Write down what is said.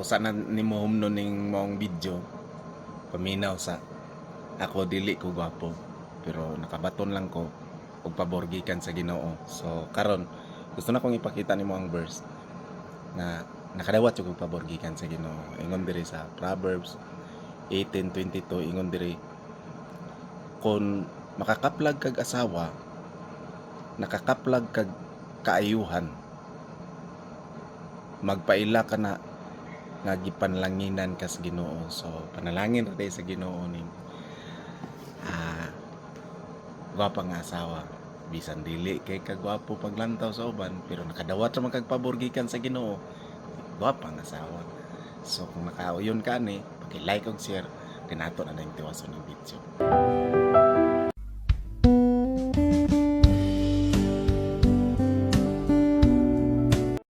usa na nimo humno ning maong video paminaw sa ako dili ko gwapo pero nakabaton lang ko og pabor gikan sa Ginoo. So karon gusto na kong ipakita nimo ang verse na nakadawat yung pabor gikan sa Ginoo. Ingon diri sa Proverbs 18:22, ingon diri, kung makakaplag kag asawa, nakakaplag kag kaayuhan, magpaila ka na nga gipanlanginan ka sa Ginoo. So panalangin ra sa Ginoo ning gwapa nga asawa, bisan dili kay kagwapo paglantaw sa uban pero nakadawat ra man kag pabor gikan sa Ginoo, gwapa nga asawa. So kung nakauyon ka ni, paki-like ug share, kinato na yung tiwason ng video.